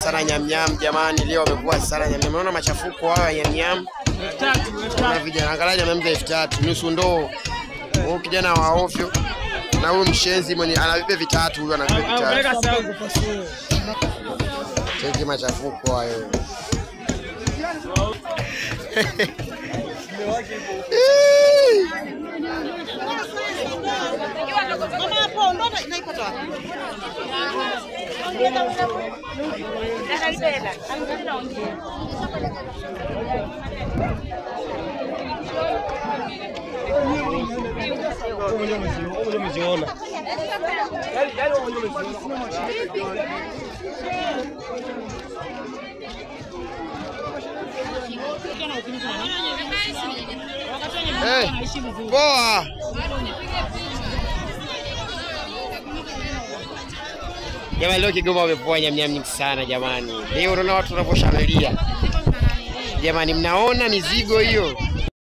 Sana nyamnyam jamani, leo wamekuwa sana nyamnyam. Unaona machafuko haya ya nyamnyam. 3000 na vijana angalia nyamnyam 3000 nusu ndoo. Huyo kijana wa ovyo na huyo mshenzi mwenye anavipe vitatu, huyo anavipe vitatu. Cheki machafuko hayo. Boa. Jamani, leo Kigoma wamepoa nyamnyam nyingi sana jamani. Leo unaona watu wanaposhangilia. Jamani, mnaona mizigo hiyo?